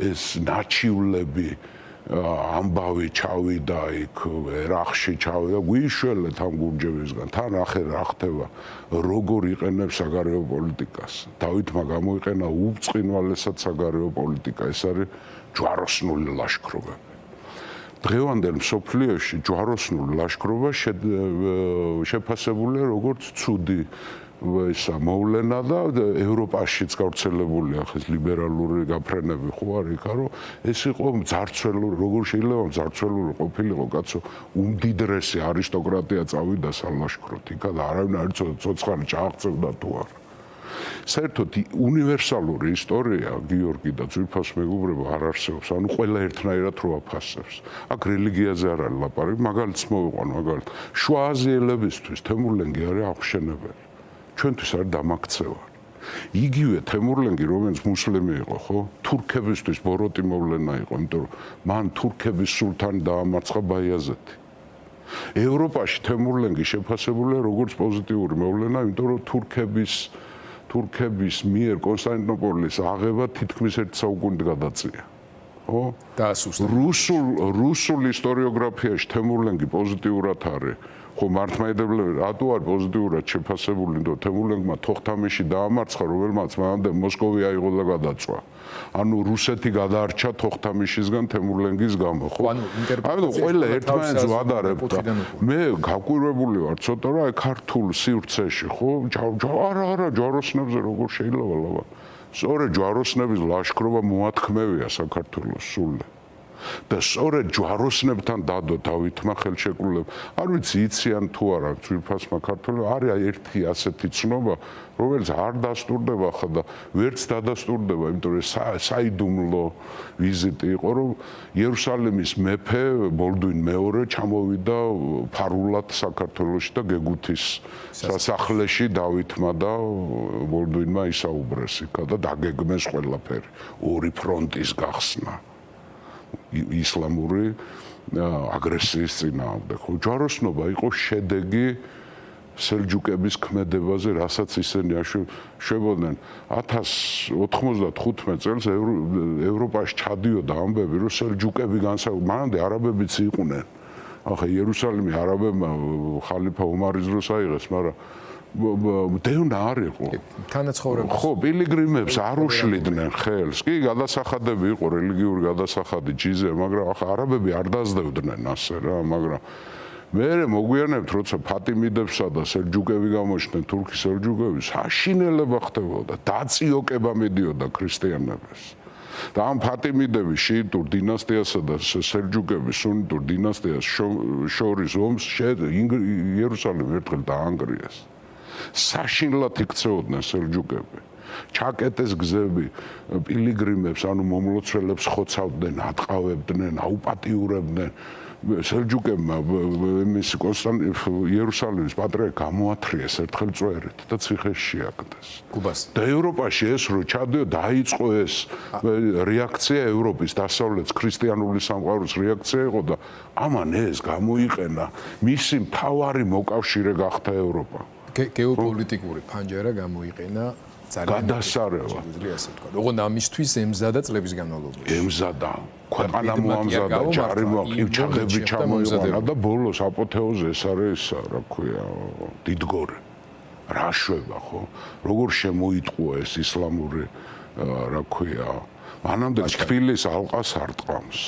ეს ნაჩივლები ამბავი ჩავიდა იქ, ერახში ჩავიდა, გვიშველეთ ამ გურჯებისგან, თან ახე რა ხდება, როგორ იყენებს საგარეო პოლიტიკას. დავითმა გამოიყენა უბწყინვალესად საგარეო პოლიტიკა, ეს არის ჯვაროსნული ლაშქრობები. დღევანდელ მსოფლიოში ჯვაროსნული ლაშქრობა შეფასებულია როგორც ცუდი ისა მოვლენა და ევროპაშიც გავრცელებულია ახლა ლიბერალური გაფრენები ხო არის იქა რომ ეს იყო მძარცველური როგორ შეიძლება მძარცველური ყოფილიყო კაცო უმდიდრესი არისტოკრატია წავიდა სალაშქროდ იქა და არავინ არ ცოცხალი ჩააღწევდა თუ არა საერთოდ უნივერსალური ისტორია გიორგი და ძვირფას მეგობრებო არ არსებობს ანუ ყველა ერთნაირად რო აფასებს აქ რელიგიაზე არ არის ლაპარაკი მაგალითს მოვიყვან მაგალითად შუა აზიელებისთვის თემურლენგი არის აღმშენებელი ჩვენთვის არის დამაქცევარი იგივე თემურლენგი რომელიც მუსლიმი იყო ხო თურქებისთვის ბოროტი მოვლენა იყო იმიტომ რომ მან თურქების სულთანი დაამარცხა ბაიაზეთი ევროპაში თემურლენგი შეფასებულია როგორც პოზიტიური მოვლენა იმიტომ რომ თურქების მიერ კონსტანტინოპოლის აღება თითქმის 1 საუკუნით გადაწია. ხო? რუსულ ისტორიოგრაფიაში თემურლენგი პოზიტიურად არის. ხო, მართლმადიდებლები რატო არის პოზიტიურად შეფასებული, იმიტომ თემურლენგმა თოხთამეში დაამარცხა, რომელმაც მანამდე მოსკოვი აიღო და გადაწვა. ანუ რუსეთი გადაარჩა თოხთამიშისგან თემურლენგის გამო, ხო? ანუ ყველა ერთმანეთს ვადარებთ. მე გაკვირვებული ვარ ცოტა რა, ქართულ სივრცეში, ხო? არა, ჯვაროსნებზე როგორ შეიძლება ლაბა. სწორედ ჯვაროსნების ლაშქრობა მოათქმევია საქართველოს სულ. და სწორედ ჯვაროსნებთან დადო დავითმა ხელშეკრულება. არ ვიცი იციან თუ არა ძვირფასმა ქართველებმა არის ერთი ასეთი ცნობა, რომელიც არ დასტურდება ხა და ვერც დადასტურდება, იმიტომ რომ საიდუმლო ვიზიტი იყო, რომ იერუსალიმის მეფე ბოლდუინ მეორე ჩამოვიდა ფარულად საქართველოში და გეგუთის სასახლეში დავითმა და ბოლდუინმა ისაუბრეს იქა და დაგეგმეს ყველაფერი. ორი ფრონტის გახსნა. ისლამური აგრესიის წინააღმდეგ. ხო, ჯვაროსნობა იყო შედეგი სელჯუკების ქმედებაზე, რასაც ისინი შვებოდნენ 1095 წელს ევროპაში ჩადიოდა ამბები, რომ სელჯუკები განსაკუთრებით მანამდე არაბებიც იყვნენ. ახლა იერუსალიმი არაბებმა ხალიფა ომარის დროს აიღეს, მაგრამ დევნა არ იყო. თანაცხოვრება. ხო, პილიგრიმებს არ უშლიდნენ ხელს. კი, გადასახადები იყო, რელიგიური გადასახადი, ჯიზე, მაგრამ ახლა არაბები არ დაძდევდნენ ასე რა, მაგრამ მერე მოგვიანებთ, როცა ფატიმიდებსა და სელჯუკები გამოჩნდნენ, თურქი სელჯუკები, საშინელება ხდებოდა, დაწიოკება მიდიოდა ქრისტიანებს. და ამ ფატიმიდების შიიტურ დინასტიასა და სელჯუკების სუნიტურ დინასტიას შორის ომს იერუსალიმი ერთხელ დაანგრიეს. საშინლად იქცეოდნენ სელჯუკები. ჩაკეტეს გზები, პილიგრიმებს, ანუ მომლოცველებს ხოცავდნენ, ატყავებდნენ, აუპატიურებდნენ. სელჯუკებმა იერუსალიმის პატრიარქი გამოათრიეს ერთხელ წვერით და ციხეს შეაგდეს. კუბას. და ევროპაში ეს რო ჩადიო, დაიწყო ეს რეაქცია ევროპის დასავლეთს ქრისტიანული სამყაროს რეაქცია იყო და ამან ეს გამოიყენა მისი მთავარი მოკავშირე გახდა ევროპა. გეოპოლიტიკური ფანჯარა გამოიყენა ძალიან გადასარევად. ასე თქვა. ოღონდ ამისთვის ემზადა წლების განმავლობაში. ემზადა. ქვეყანა მოამზადა, ჯარი მოყივჩაღები ჩამოიყვანა და ბოლოს აპოთეოზი ეს არის, რა ქვია, დიდგორი. რაშვება, ხო? როგორ შემოიტყუა ეს ისლამური, რა ქვია, მანამდე თბილის ალყას არ ტყამს.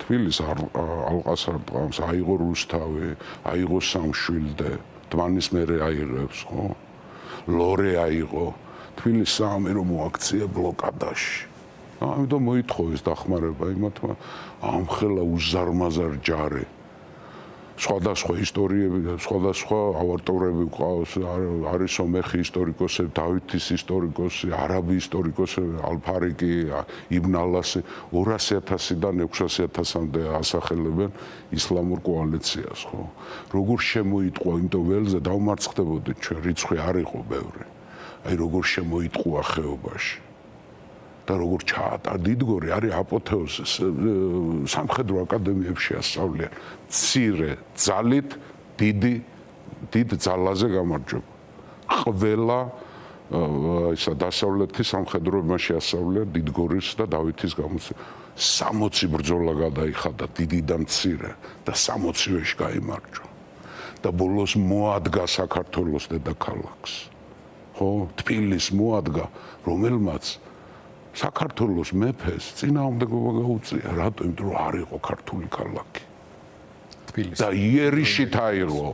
თბილის ალყას არ ტყამს, აიღო რუსთავი, აიღო სამშვილდე, დმანის მერე აიღებს, ხო? ლორე აიღო. თბილის საამირო მოაქცია ბლოკადაში. ამიტომ მოითხოვეს დახმარება იმათმა ამხელა უზარმაზარ ჯარი. სხვადასხვა ისტორიები და სხვადასხვა ავტორები ყავს, არის ომეხი ისტორიკოსები, დავითის ისტორიკოსი, არაბი ისტორიკოსები, ალფარიკი, იბნ ალასი 200,000-დან 600,000-მდე ასახელებენ ისლამურ კოალიციას, ხო? როგორ შემოიტყვა, იმიტომ ველზე დავმარცხდებოდით ჩვენ, რიცხვი არ იყო ბევრი. აი როგორ შემოიტყუა ხეობაში. და როგორ ჩაატარ დიდგორი არის აპოთეოზი სამხედრო აკადემიებში ასწავლიან მცირე ძალით დიდ ძალაზე გამარჯვება ყველა ისა დასავლეთის სამხედროებაში ასწავლიან დიდგორის და დავითის გამოცემა 60 ბრძოლა გადაიხადა დიდი და მცირე და 60-ვეში გაიმარჯვა და ბოლოს მოადგა საქართველოს დედაქალაქს ხო თბილის მოადგა რომელმაც საქართველოს მეფეს წინააღმდეგობა გაუწია, რატომ? იმიტომ რომ არ იყო ქართული ქალაქი. თბილისი. და იერიშით აიღო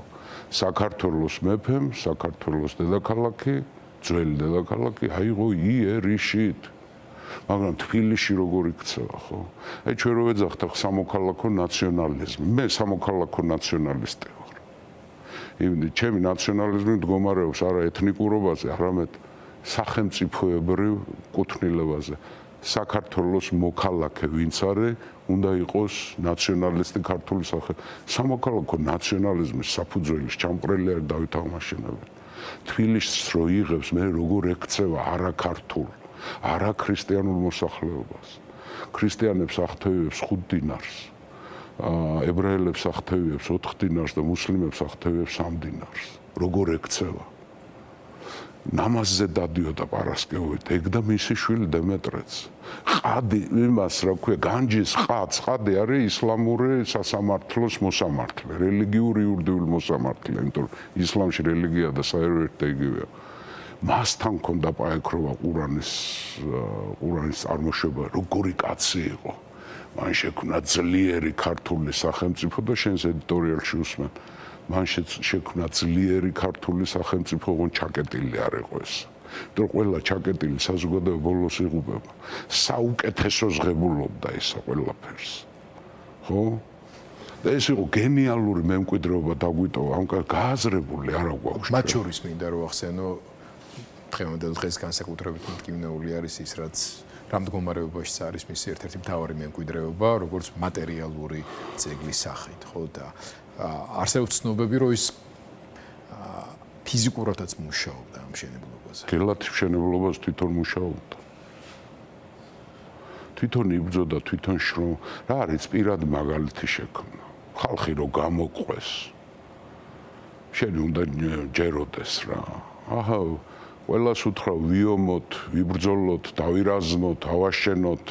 საქართველოს მეფემ, საქართველოს დედაქალაქი, ძველი დედაქალაქი აიღო იერიშით. მაგრამ თბილისში როგორ იქცევა, ხო? აი ჩვენ რო ვეძახთ სამოქალაქო ნაციონალიზმი. მე სამოქალაქო ნაციონალისტი ვარ. ჩემი ნაციონალიზმი მდგომარეობს არა ეთნიკურობაზე, არამედ სახელმწიფოებრივ კუთვნილებაზე. საქართველოს მოქალაქე ვინც არის, უნდა იყოს ნაციონალისტი ქართული სამოქალაქო ნაციონალიზმის საფუძველის ჩამყრელი არის დავით აღმაშენებელი. თბილისს რო იღებს, მე როგორ ექცევა არაქართულ, არაქრისტიანულ მოსახლეობას. ქრისტიანებს აღთევიებს 5 დინარს, ებრაელებს აღთევიებს 4 დინარს და მუსლიმებს აღთევიებს 3 დინარს. როგორ ექცევა? ნამაზზე დადიოდა პარასკევით, ეგ და მისი შვილი დემეტრეც. ყადი, იმას რა ქვია, განჯის ყადი არის ისლამური სასამართლოს მოსამართლე, რელიგიური იურიდიული მოსამართლე, იმიტომ რომ ისლამში რელიგია და საერო ერთ და იგივეა. მასთან ქონდა პაექროვა ყურანის წარმოშობა, როგორი კაცი იყო. მან შექმნა ძლიერი ქართული სახელმწიფო და შენს ედიტორიალში უსმენ. მან შექმნა ძლიერი ქართული სახელმწიფო, ოღონდ ჩაკეტილი არ იყო ეს. იმიტომ რომ ყველა ჩაკეტილი საზოგადოება ბოლოს იღუპება. საუკეთესოს ღებულობდა ისა ყველაფერს. ხო? და ეს იყო გენიალური მემკვიდრეობა დაგვიტოვა, ამ გააზრებული არა გვაქვს. მათ შორის მინდა რომ ახსენო დღევანდელ დღეს განსაკუთრებით მტკივნეული არის ის, რაც რამ მდგომარეობაშიც არის მისი ერთ-ერთი მთავარი მემკვიდრეობა, როგორც მატერიალური ძეგლის სახით, ხო და არსებობს ცნობები, რომ ის ფიზიკურადაც მუშაობდა ამ მშენებლობაზე. გელათი მშენებლობას თვითონ მუშაობდა. თვითონ იბრძოდა, თვითონ შრომ. რა არის პირად მაგალითი შექმნა. ხალხი რო გამოყვეს. შენ უნდა ჯეროდეს რა. აჰა, ყველას უთხრა ვიომოთ, ვიბრძოლოთ, დავირაზმოთ, ავაშენოთ.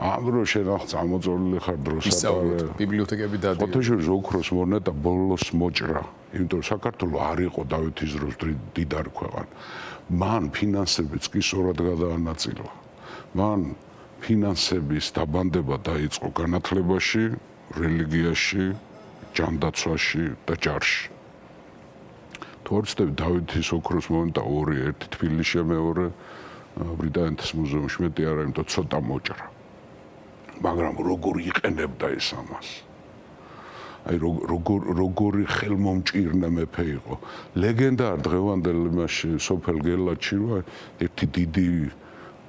ამბრო შენ ახ წამოწოლილი ხარ დროსა ბიბლიოთეკები დადი. ოთაშორის ოქროს მონეტა ბოლოს მოჭრა, იმიტომ საქართველო არ იყო დავითის დროს დიდარი ქვეყანა. მან ფინანსებიც კი სწორად გადაანაწილა. მან ფინანსების დაბანდება დაიწყო განათლებაში, რელიგიაში, ჯანდაცვაში და ჯარში. თორცდები დავითის ოქროს მონეტა ორი, ერთი თბილისში, მეორე ბრიტანეთის მუზეუმში, მეტი არა, იმიტომ ცოტა მოჭრა. მაგრამ როგორ იყენებდა ეს ამას? აი როგორი ხელმომჭირნე მეფე იყო. ლეგენდა დღევანდელ იმაში სოფელ გელათში რომ ერთი დიდი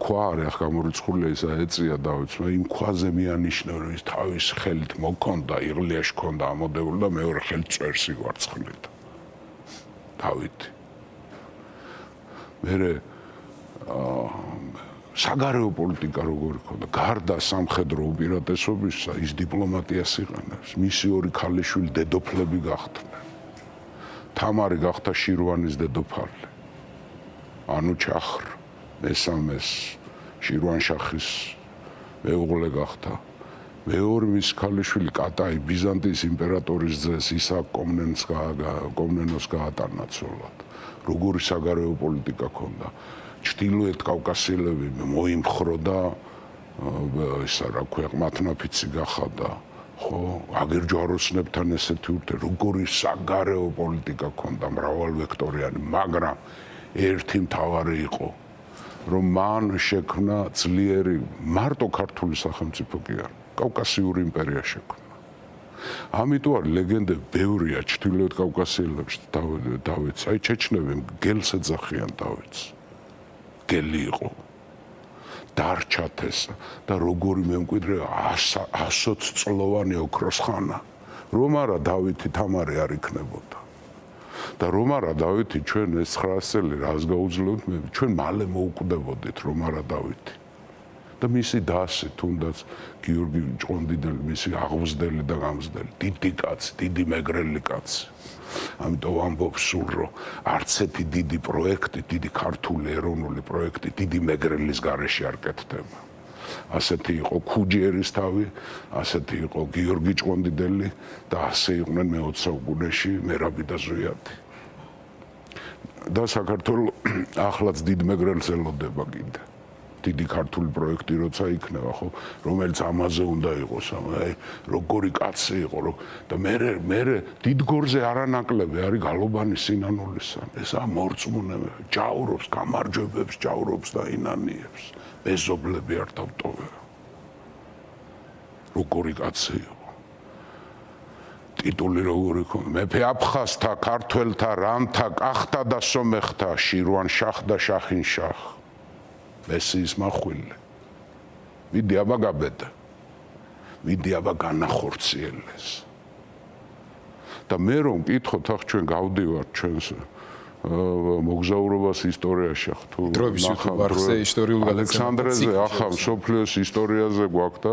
ქვა არის ახ გამორიცხულია ისა ეწია დავითს, იმ ქვაზე მიანიშნე რომ ის თავის ხელით მოქონდა, იღლიაში ქონდა ამოდებული და მეორე ხელით წერს იგვარცხლით. დავითი. მერე საგარეო პოლიტიკა როგორი ქონდა, გარდა სამხედრო უპირატესობისა, ის დიპლომატიას იყენებს. მისი ორი ქალიშვილი დედოფლები გახდნენ. თამარი გახდა შირვანის დედოფალი. ანუჩახრ მესამეს შირვანშახის მეუღლე გახდა. მეორე მის ქალიშვილი კატაი ბიზანტიის იმპერატორის ძეს ისააკ კომნენოს გაატანა ცოლად. როგორი საგარეო პოლიტიკა ქონდა. ჩtildeოეთ კავკასიელები მოიმხრო და ისა რა ქვია მათნაფიცი გახადა. ხო, აგერ ჯვაროსნებთან ესეთი ურთე როგორი საგარეო პოლიტიკა ქონდა მრავალვექტორიანი, მაგრამ ერთი მთავარი იყო, რომ მან შექმნა ძლიერი მარტო ქართული სახელმწიფო კი არა, კავკასიური იმპერია შექმნა. ამიტომ არის ლეგენდები ბევრია ჩtildeოეთ კავკასიელებში დავითს, აი ჩეჩნები გელს ეძახიან დავითს. გელი იყო. დარჩათესა და როგორი მემკვიდრე 100 წლოვანი ოქროს ხანა. რომ არა დავითი თამარი არ იქნებოდა. და რომ არა დავითი ჩვენ ეს 900 წელი რას გაუძლევთ მე ჩვენ მალე მოუკვდებოდით რომ არა დავითი. და მისი დასი თუნდაც გიორგი ჭყონდიდელი, მისი აღმზრდელი და გამზრდელი, დიდი კაცი, დიდი მეგრელი კაცი. ამიტომ ამბობს სულ რომ არც ერთი დიდი პროექტი, დიდი ქართული ეროვნული პროექტი დიდი მეგრელის გარეშე არ კეთდება. ასეთი იყო ქუჯი ერისთავი, ასეთი იყო გიორგი ჭყონდიდელი და ასე იყვნენ მე-20 საუკუნეში მერაბი და ზვიათი. და საქართველო ახლაც დიდ მეგრელს ელოდება კიდე. დიდი ქართული პროექტი როცა იქნება, ხო, რომელიც ამაზე უნდა იყოს, აი, როგორი კაცი იყო, და მე დიდგორზე არანაკლები არის გალობანი სინანულისა. ეს ამორწმუნე ჯაურობს, გამარჯვებებს ჯაურობს და ინანიებს. მეზობლები არ დავტოვება. როგორი კაცი იყო. ტიტული როგორი ქონდა? მეფე აფხაზთა, ქართველთა, რამთა, კახთა და სომეხთა, შირვანშახ და შახინშახ. მესიის მახვილი. მიდი აბა გაბედა. მიდი აბა განახორციელეს. და მე რომ მკითხოთ ახ ჩვენ გავდივართ ჩვენს მოგზაურობას ისტორიაში ახ თუ დროების YouTuber-ზე ისტორიულ ალექსანდრეზე ახლა სოფლიოს ისტორიაზე გვაქვს და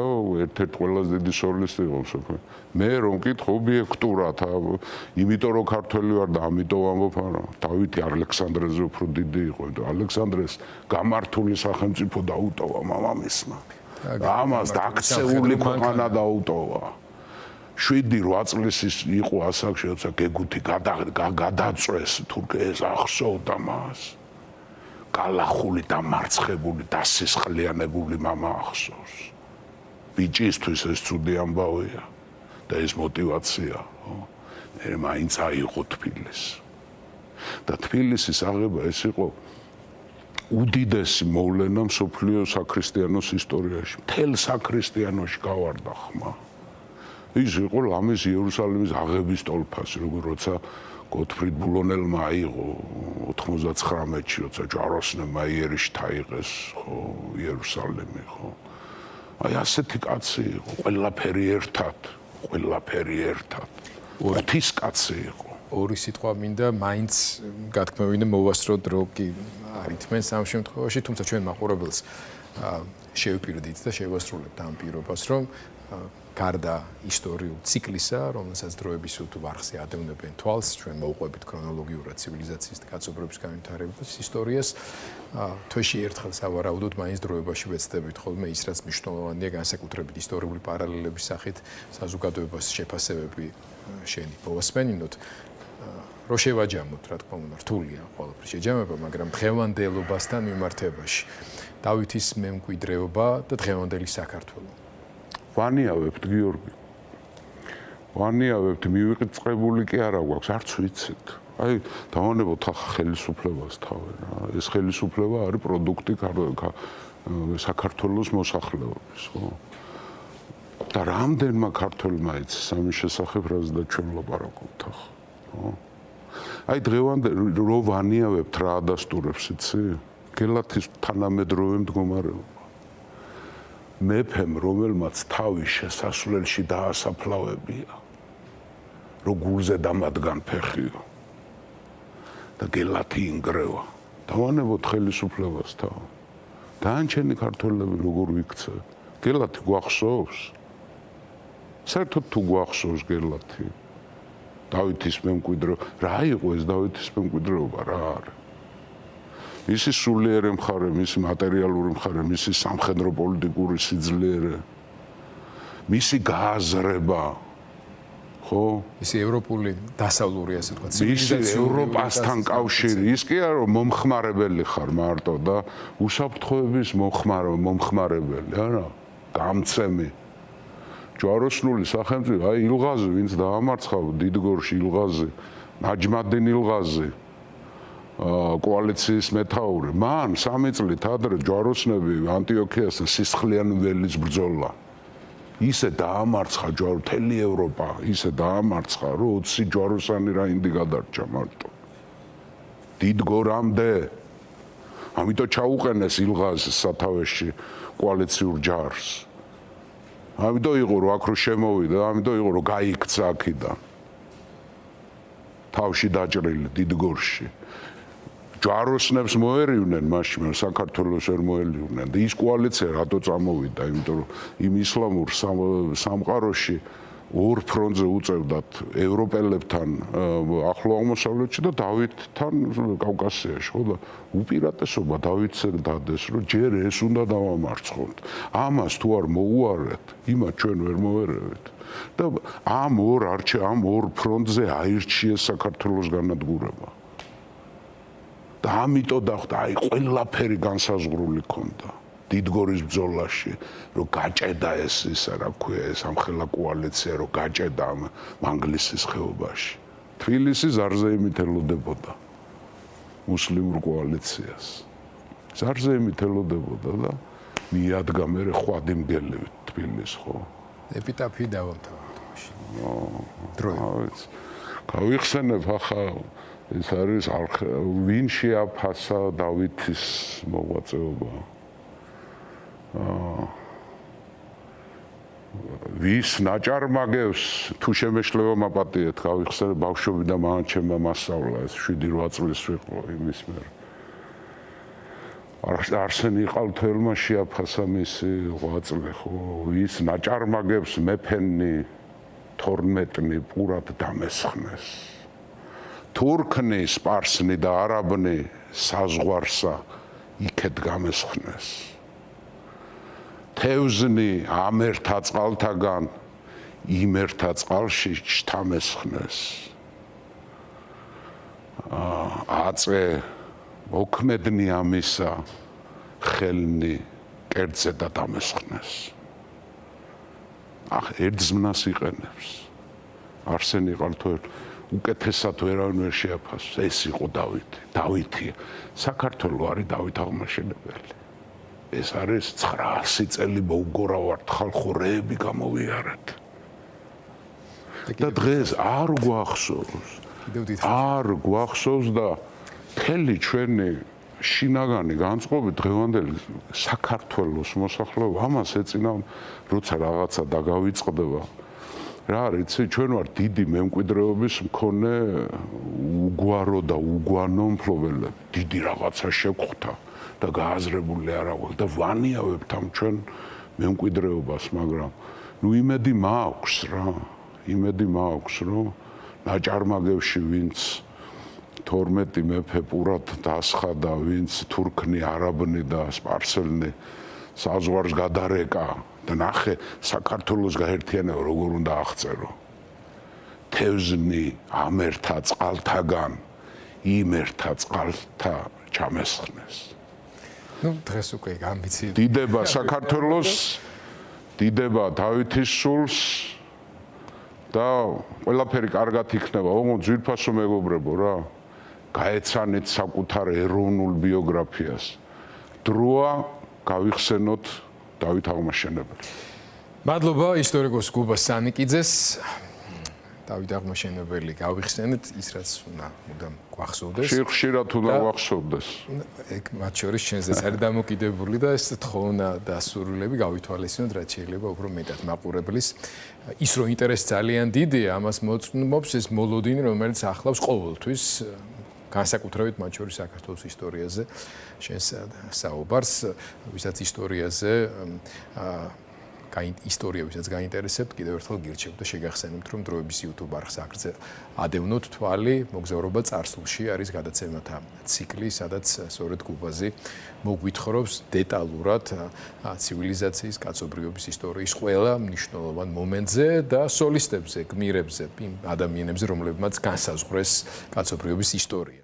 ერთ-ერთი ყველაზე დიდი სოლისტი იყო სოფლიო. მე რომ მკითხო ობიექტურად, იმიტომ რომ ქართველი ვარ და ამიტომ ამბობ არა, დავითი ალექსანდრეზე უფრო დიდი იყო, იმიტომ ალექსანდრეს გამართული სახელმწიფო დაუტოვა მამამისმა. ამას დაქცეული ქვეყანა დაუტოვა. 7-8 წლის იყო ასაკში, როცა გეგუთი გადაწვეს თურქეთს ახსოვდა მას. გალახული და მარცხებული და სისხლიანებული მამა ახსოვს. ბიჭისთვის ეს ცუდი ამბავია და ეს мотиваცია, ხო? მე მაინც აიღო თბილისი. და თბილისის აღება ეს იყო უდიდესი მოვლენა მსოფლიო საქრისტიანოს ისტორიაში. მთელ საქრისტიანოში გავარდა ხმა. ის იყო ლამის იერუსალიმის აღების ტოლფასი, როცა გოტფრიდ ბულონელმა აიღო 99-ში, როცა ჯვაროსნებმა იერიშ თაიღეს, ხო, იერუსალიმი, ხო. აი ასეთი კაცი იყო, ყველაფერი ერთად. ღვთის კაცი იყო. ორი სიტყვა მინდა მაინც გათქმევინე მოვასწროთ რო კი არითმენს ამ შემთხვევაში, თუმცა ჩვენ მაყურებელს შევპირდით და შევასრულებთ ამ პირობას, რომ გარდა ისტორიულ ციკლისა, რომელსაც დროების უთუ ვარხზე ადევნებენ თვალს, ჩვენ მოვყვებით ქრონოლოგიურად ცივილიზაციის კაცობრიობის განვითარებას, ისტორიას თვეში ერთხელ სავარაუდოდ მაინც დროებაში ვეცდებით ხოლმე ის, რაც მნიშვნელოვანია განსაკუთრებით ისტორიული პარალელების სახით საზოგადოებას შეფასებები შენი მოვასმენინოთ. რო შევაჯამოთ, რა თქმა უნდა, რთულია ყველაფერი შეჯამება, მაგრამ დღევანდელობასთან მიმართებაში დავითის მემკვიდრეობა და დღევანდელი საქართველო. ვანიავებთ გიორგი. ვანიავებთ, მივიწყებული კი არა გვაქვს, არც ვიცით. აი, დავანებოთ ახლა ხელისუფლებას თავი რა. ეს ხელისუფლება არის პროდუქტი საქართველოს მოსახლეობის, ხო? და რამდენმა ქართველმა იცის ამის შესახებ, რაც და ჩვენ ვლაპარაკობთ ახლა, ხო? აი დღევანდელი რო ვანიავებთ რა ადასტურებს იცი? გელათის თანამედროვე მდგომარეობა. მეფემ რომელმაც თავის შესასვლელში დაასაფლავებია, რო გულზე დამადგან ფეხიო და გელათი ინგრევა. დავანებოთ ხელისუფლებას თავი. დაანჩენი ქართველები როგორ ვიქცე? გელათი გვახსოვს? საერთოდ თუ გვახსოვს გელათი? დავითის მემკვიდრეობა, რა იყო ეს დავითის მემკვიდრეობა, რა არის? მისი სულიერი მხარე, მისი მატერიალური მხარე, მისი სამხედრო პოლიტიკური სიძლიერე, მისი გააზრება, ხო? მისი ევროპული დასავლური, ასე ვთქვათ, მისი ევროპასთან კავშირი, ის კი არა რომ მომხმარებელი ხარ მარტო და უსაფრთხოების მომხმარებელი, არა, გამცემი. ჯვაროსნული სახელმწიფო, აი ილღაზი, ვინც დაამარცხა დიდგორში ილღაზი, ნაჯმადინ ილღაზი, კოალიციის მეთაური, მან 3 წლით ადრე ჯვაროსნები ანტიოქიასთან სისხლიანი ველის ბრძოლა. ისე დაამარცხა მთელი ევროპა, ისე დაამარცხა, რომ 20 ჯვაროსანი რაინდი გადარჩა მარტო. დიდგორამდე. ამიტომ ჩაუყენეს ილღაზის სათავეში კოალიციურ ჯარს. ამიტომ იყო რომ აქ რო შემოვიდა, ამიტომ იყო რომ გაიქცა აქიდან. თავში დაჭრილი დიდგორში. ჯვაროსნებს მოერივნენ მაშინ, საქართველოს ვერ მოერივნენ და ის კოალიცია რატო წამოვიდა, იმიტომ რომ იმ ისლამურ სამყაროში ორ ფრონტზე უწევდათ ევროპელებთან ახლო აღმოსავლეთში და დავითთან კავკასიაში, ხო და უპირატესობა დავითს დადეს, რომ ჯერ ეს უნდა დავამარცხოთ. ამას თუ არ მოუარეთ, იმათ ჩვენ ვერ მოერევით. და ამ ორ ფრონტზე აირჩიეს საქართველოს განადგურება. და ამიტომ დახვდა, აი ყველაფერი განსაზღვრული ქონდა დიდგორის ბრძოლაში, რომ გაჭედა ეს ისა რა ქვია, ეს ამხელა კოალიცია, რომ გაჭედა მანგლისის ხეობაში. თბილისი ზარზე იმითელოდებოდა მუსლიმურ კოალიციას. ზარზე იმითელოდებოდა და მიადგა მერე ხვადიმგელივით თბილისს, ხო? ეპიტაფი დავამთავრეთ მაშინ. დროებით. გავიხსენებ ახლა ეს არის ვინ შეაფასა დავითის მოღვაწეობა. ვის ნაჭარმაგებს თუ შემეშლება მაპატიეთ, გავიხსენებ ბავშვობიდან მან ჩემმა მასწავლა ეს 7-8 წლის ვიყო იმის მერ. არსენ იყალთოელმა შეაფასა მისი ღვაწლი, ხო? ვის ნაჭარმაგებს მეფენი 12-ნი პურად დამესხნეს. თურქნი, სპარსნი და არაბნი საზღვარსა იქეთ გამესხნეს. თევზნი ამერთა წყალთაგან იმერთა წყალში შთამესხნეს. აწე მოქმედნი ამისა ხელნი კერძზე და დამესხნეს. ერთზმნას იყენებს. არსენ იყალთოელი უკეთესად ვერავინ ვერ შეაფასოს. ეს იყო დავითი. დავითი საქართველო არის დავით აღმაშენებელი. ეს არის 900 წელი მოუგორავართ ხალხო რეები გამოვიარეთ. და დღეს არ გვახსოვს. არ გვახსოვს და მთელი ჩვენი შინაგანი განწყობი დღევანდელი საქართველოს მოსახლეობა ამას ეწინა, როცა რაღაცა დაგავიწყდება. რა არის, ჩვენ ვართ დიდი მემკვიდრეობის მქონე უგვარო და უგვანო მფლობელები. დიდი რაღაცა შეგვხვდა და გააზრებული არა გვაქვს და ვანიავებთ ამ ჩვენ მემკვიდრეობას, მაგრამ ნუ იმედი მაქვს რა, იმედი მაქვს, რომ ნაჭარმაგევში ვინც 12 მეფე პურად დასხადა, ვინც თურქნი, არაბნი და სპარსელნი საზღვარს გადარეკა და ნახე საქართველოს გაერთიანება როგორ უნდა აღწერო. თევზნი ამერთა წყალთაგან იმერთა წყალთა ჩამესხნეს. ნუ დღეს უკვე ამბიცია. დიდება საქართველოს, დიდება დავითის სულს და ყველაფერი კარგად იქნება. ოღონდ ძვირფასო მეგობრებო რა, გაეცანეთ საკუთარ ეროვნულ ბიოგრაფიას. დროა გავიხსენოთ დავით აღმაშენებელი. მადლობა ისტორიკოს გუბა სანიკიძეს. დავით აღმაშენებელი გავიხსენეთ ის რაც უნდა მუდამ გვახსოვდეს. ხშირად უნდა გვახსოვდეს. ეგ მათ შორის შენზეც არის დამოკიდებული და ეს თხოვნა და სურვილები გავითვალისწინოთ რაც შეიძლება უფრო მეტად მაყურებლის. ის რომ ინტერესი ძალიან დიდია, ამას მოწმობს ეს მოლოდინი, რომელიც ახლავს ყოველთვის განსაკუთრებით მათ შორის საქართველოს ისტორიაზე შენს საუბარს, ვისაც ისტორიაზე ისტორია ვისაც გაინტერესებთ, კიდევ ერთხელ გირჩევთ და შეგახსენებთ, რომ დროების YouTube არხს აქზე ადევნოთ თვალი, მოგზაურობა წარსულში არის გადაცემათა ციკლი, სადაც სწორედ გუბაზი მოგვითხრობს დეტალურად ცივილიზაციის, კაცობრიობის ისტორიის ყველა მნიშვნელოვან მომენტზე და სოლისტებზე, გმირებზე, იმ ადამიანებზე, რომლებმაც განსაზღვრეს კაცობრიობის ისტორია.